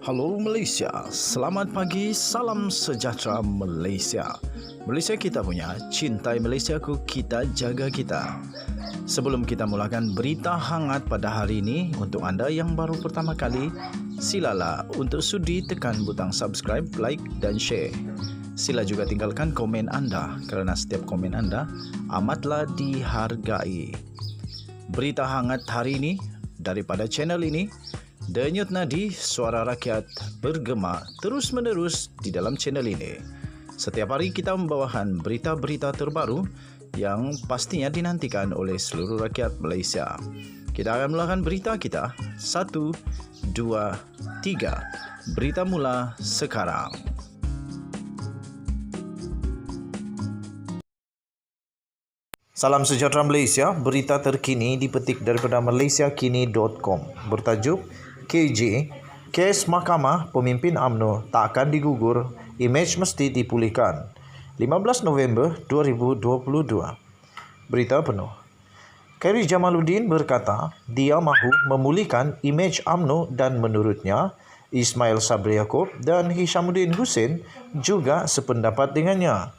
Halo Malaysia, selamat pagi, salam sejahtera Malaysia. Malaysia kita punya, cintai Malaysiaku, kita jaga kita. Sebelum kita mulakan berita hangat pada hari ini, untuk anda yang baru pertama kali, silalah untuk sudi tekan butang subscribe, like dan share. Sila juga tinggalkan komen anda kerana setiap komen anda amatlah dihargai. Berita hangat hari ini daripada channel ini, Denyut nadi suara rakyat bergema terus-menerus di dalam channel ini. Setiap hari kita membawakan berita-berita terbaru yang pastinya dinantikan oleh seluruh rakyat Malaysia. Kita akan mulakan berita kita. 1, 2, 3. Berita mula sekarang. Salam sejahtera Malaysia, berita terkini dipetik daripada malaysiakini.com. Bertajuk KJ, kes Mahkamah Pemimpin UMNO tak akan digugur, imej mesti dipulihkan. 15 November 2022. Berita penuh. Khairi Jamaluddin berkata dia mahu memulihkan imej UMNO dan menurutnya Ismail Sabri Yaakob dan Hishamuddin Hussein juga sependapat dengannya.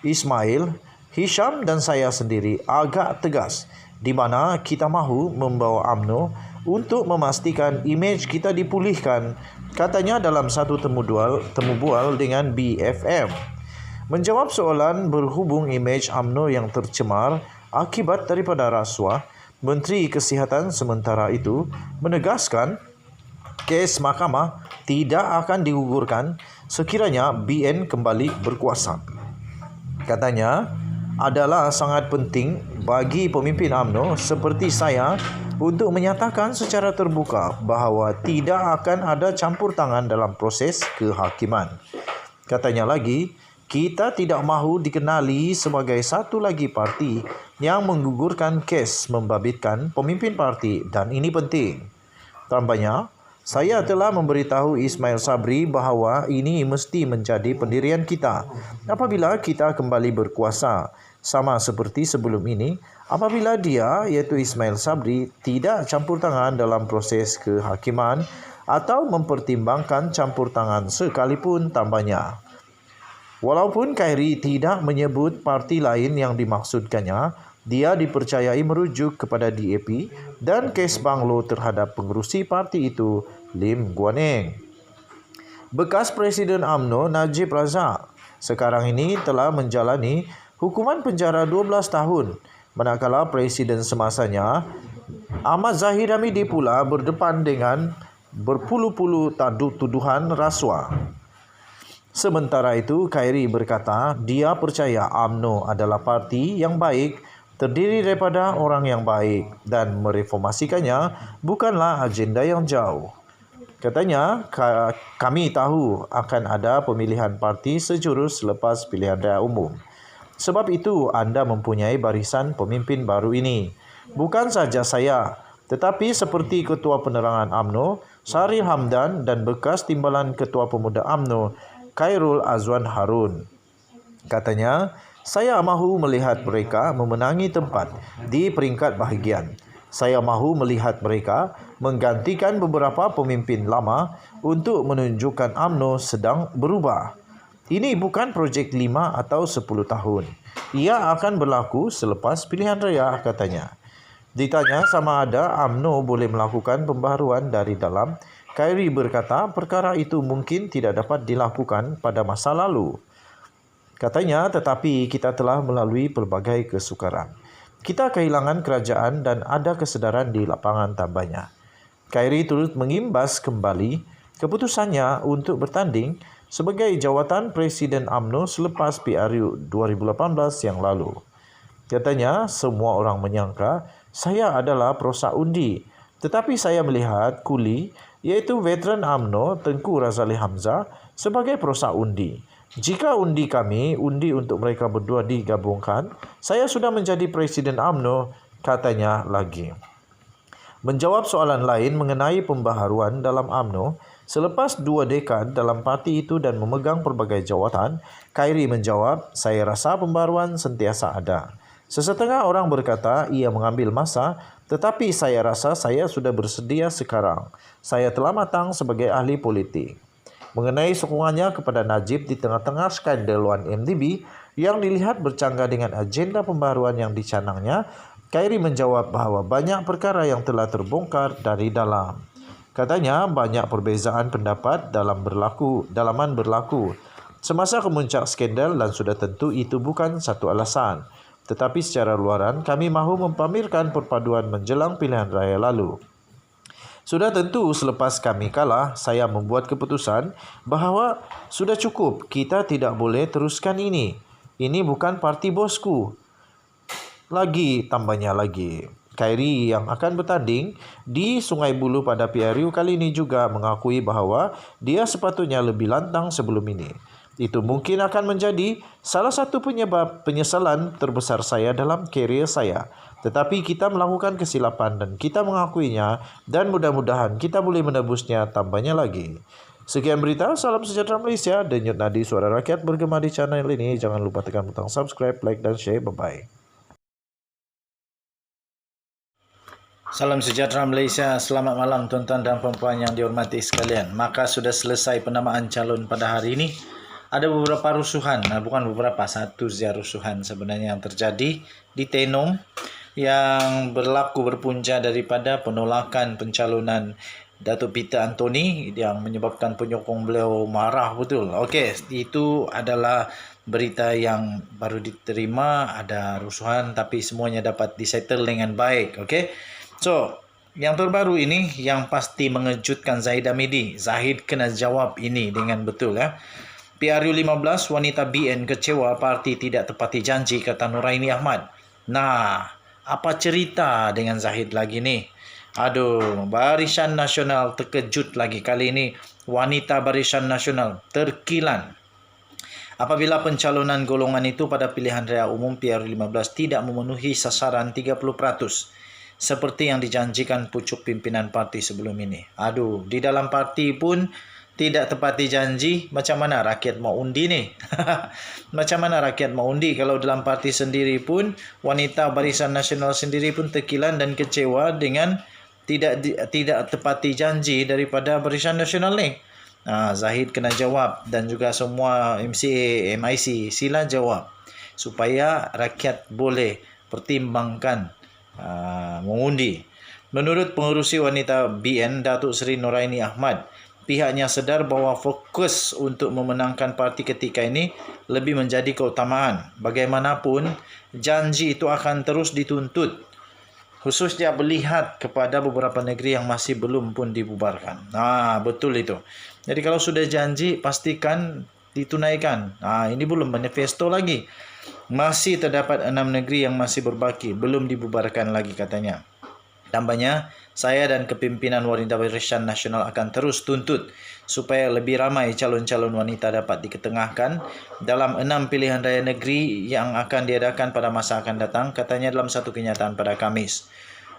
Ismail, Hisham dan saya sendiri agak tegas di mana kita mahu membawa UMNO untuk memastikan imej kita dipulihkan, katanya dalam satu temu bual dengan BFM. Menjawab soalan berhubung imej UMNO yang tercemar akibat daripada rasuah, Menteri Kesihatan sementara itu menegaskan kes mahkamah tidak akan digugurkan sekiranya BN kembali berkuasa. Katanya, adalah sangat penting bagi pemimpin UMNO seperti saya untuk menyatakan secara terbuka bahawa tidak akan ada campur tangan dalam proses kehakiman. Katanya lagi, kita tidak mahu dikenali sebagai satu lagi parti yang menggugurkan kes membabitkan pemimpin parti dan ini penting. Tambahnya, saya telah memberitahu Ismail Sabri bahawa ini mesti menjadi pendirian kita apabila kita kembali berkuasa. Sama seperti sebelum ini, apabila dia iaitu Ismail Sabri tidak campur tangan dalam proses kehakiman atau mempertimbangkan campur tangan sekalipun, tambahnya. Walaupun Khairi tidak menyebut parti lain yang dimaksudkannya, dia dipercayai merujuk kepada DAP dan kes Banglo terhadap pengerusi parti itu, Lim Guan Eng. Bekas Presiden UMNO Najib Razak sekarang ini telah menjalani hukuman penjara 12 tahun, manakala Presiden semasanya Ahmad Zahid Hamidi pula berdepan dengan berpuluh-puluh tuduhan rasuah. Sementara itu, Khairi berkata dia percaya UMNO adalah parti yang baik, terdiri daripada orang yang baik dan mereformasikannya bukanlah agenda yang jauh. Katanya, kami tahu akan ada pemilihan parti sejurus selepas pilihan raya umum. Sebab itu anda mempunyai barisan pemimpin baru ini. Bukan saja saya, tetapi seperti Ketua Penerangan UMNO, Syaril Hamdan dan bekas Timbalan Ketua Pemuda UMNO, Khairul Azwan Harun. Katanya, saya mahu melihat mereka memenangi tempat di peringkat bahagian. Saya mahu melihat mereka menggantikan beberapa pemimpin lama untuk menunjukkan UMNO sedang berubah. Ini bukan projek 5 atau 10 tahun. Ia akan berlaku selepas pilihan raya, katanya. Ditanya sama ada UMNO boleh melakukan pembaharuan dari dalam, Khairi berkata perkara itu mungkin tidak dapat dilakukan pada masa lalu. Katanya, tetapi kita telah melalui pelbagai kesukaran. Kita kehilangan kerajaan dan ada kesedaran di lapangan, tambahnya. Khairi turut mengimbas kembali keputusannya untuk bertanding sebagai jawatan Presiden UMNO selepas PRU 2018 yang lalu. Katanya, semua orang menyangka saya adalah perosak undi, tetapi saya melihat Kuli, iaitu veteran UMNO Tengku Razali Hamzah, sebagai perosak undi. Jika undi kami, undi untuk mereka berdua digabungkan, saya sudah menjadi Presiden UMNO, katanya lagi. Menjawab soalan lain mengenai pembaharuan dalam UMNO, selepas 2 dekad dalam parti itu dan memegang pelbagai jawatan, Khairi menjawab, saya rasa pembaharuan sentiasa ada. Sesetengah orang berkata ia mengambil masa, tetapi saya rasa saya sudah bersedia sekarang. Saya telah matang sebagai ahli politik. Mengenai sokongannya kepada Najib di tengah-tengah skandal 1MDB yang dilihat bercanggah dengan agenda pembaruan yang dicanangnya, Khairi menjawab bahawa banyak perkara yang telah terbongkar dari dalam. Katanya banyak perbezaan pendapat dalaman berlaku semasa kemuncak skandal dan sudah tentu itu bukan satu alasan. Tetapi secara luaran kami mahu mempamerkan perpaduan menjelang pilihan raya lalu. Sudah tentu selepas kami kalah, saya membuat keputusan bahawa sudah cukup, kita tidak boleh teruskan ini. Ini bukan parti bosku. Tambahnya lagi. Khairi yang akan bertanding di Sungai Buloh pada PRU kali ini juga mengakui bahawa dia sepatutnya lebih lantang sebelum ini. Itu mungkin akan menjadi salah satu penyebab penyesalan terbesar saya dalam karier saya. Tetapi kita melakukan kesilapan dan kita mengakuinya dan mudah-mudahan kita boleh menebusnya, tambahnya lagi. Sekian berita, salam sejahtera Malaysia. Denyut nadi suara rakyat bergema di channel ini. Jangan lupa tekan butang subscribe, like dan share. Bye-bye. Salam sejahtera Malaysia, selamat malam tuan-tuan dan puan-puan yang dihormati sekalian. Maka sudah selesai penamaan calon pada hari ini. Ada beberapa rusuhan, bukan beberapa, satu saja rusuhan sebenarnya yang terjadi di Tenom yang berpunca daripada penolakan pencalonan Datuk Peter Anthony yang menyebabkan penyokong beliau marah betul. Okey, itu adalah berita yang baru diterima, ada rusuhan tapi semuanya dapat disettle dengan baik. Okey. So, yang terbaru ini yang pasti mengejutkan Zahid Hamidi. Zahid kena jawab ini dengan betul ya. PRU 15 wanita BN kecewa parti tidak tepati janji, kata Nuraini Ahmad. Nah, apa cerita dengan Zahid lagi ni? Aduh, Barisan Nasional terkejut lagi kali ini. Wanita Barisan Nasional terkilan apabila pencalonan golongan itu pada pilihan raya umum PRU 15 tidak memenuhi sasaran 30% seperti yang dijanjikan pucuk pimpinan parti sebelum ini. Aduh, di dalam parti pun tidak tepati janji, macam mana rakyat mau undi ni? Macam mana rakyat mau undi kalau dalam parti sendiri pun, wanita Barisan Nasional sendiri pun terkilan dan kecewa dengan tidak tepati janji daripada Barisan Nasional ni. Zahid kena jawab dan juga semua MCA, MIC sila jawab supaya rakyat boleh pertimbangkan mengundi. Menurut pengerusi wanita BN Datuk Seri Nuraini Ahmad, pihaknya sedar bahawa fokus untuk memenangkan parti ketika ini lebih menjadi keutamaan. Bagaimanapun, janji itu akan terus dituntut, khususnya melihat kepada beberapa negeri yang masih belum pun dibubarkan. Betul itu. Jadi kalau sudah janji, pastikan ditunaikan. Ini belum manifesto lagi. Masih terdapat 6 negeri yang masih berbaki, belum dibubarkan lagi katanya. Tambahnya, saya dan kepimpinan Wanita Barisan Nasional akan terus tuntut supaya lebih ramai calon-calon wanita dapat diketengahkan dalam 6 pilihan raya negeri yang akan diadakan pada masa akan datang, katanya dalam satu kenyataan pada Khamis.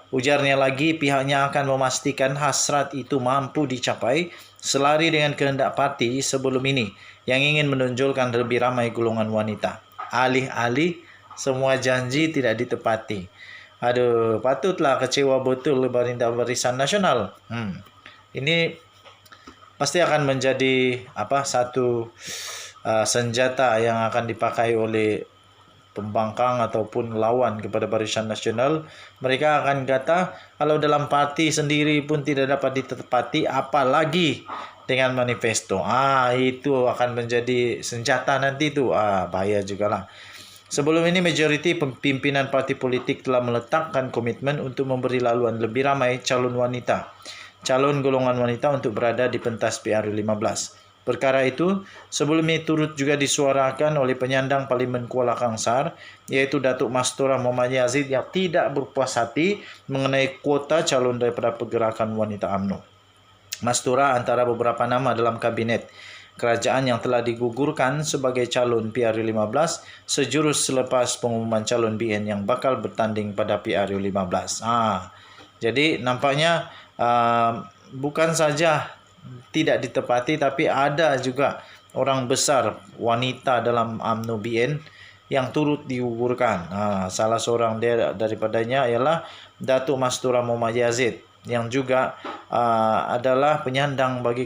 Ujarnya lagi, pihaknya akan memastikan hasrat itu mampu dicapai selari dengan kehendak parti sebelum ini yang ingin menonjolkan lebih ramai golongan wanita. Alih-alih semua janji tidak ditepati. Aduh, patutlah kecewa betul Wanita Barisan Nasional. Ini pasti akan menjadi satu senjata yang akan dipakai oleh pembangkang ataupun lawan kepada Barisan Nasional. Mereka akan kata, kalau dalam parti sendiri pun tidak dapat ditepati, apalagi dengan manifesto. Itu akan menjadi senjata nanti tu. Bahaya jugalah. Sebelum ini, majoriti pimpinan parti politik telah meletakkan komitmen untuk memberi laluan lebih ramai calon golongan wanita untuk berada di pentas PRU 15. Perkara itu sebelumnya turut juga disuarakan oleh penyandang Parlimen Kuala Kangsar, iaitu Datuk Mastura Muhammad Yazid yang tidak berpuas hati mengenai kuota calon daripada pergerakan wanita UMNO. Mastura antara beberapa nama dalam kabinet kerajaan yang telah digugurkan sebagai calon PRU 15 sejurus selepas pengumuman calon BN yang bakal bertanding pada PRU 15. Jadi nampaknya bukan saja tidak ditepati, tapi ada juga orang besar wanita dalam UMNO BN yang turut digugurkan. Salah seorang daripadanya ialah Datuk Mastura Muhammad Yazid yang juga adalah penyandang bagi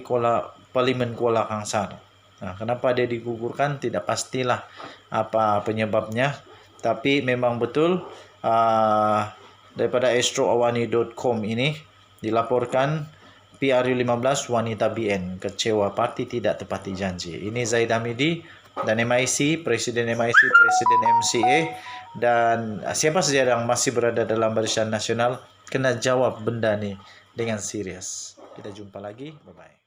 Parlimen Kuala Kangsar. Kenapa dia digugurkan tidak pastilah apa penyebabnya, tapi memang betul daripada astroawani.com ini dilaporkan PRU15 wanita BN kecewa parti tidak tepati janji. Ini Zaid Hamidi dan MIC, Presiden MIC, Presiden MCA, dan siapa saja yang masih berada dalam Barisan Nasional kena jawab benda ni dengan serius. Kita jumpa lagi. Bye-bye.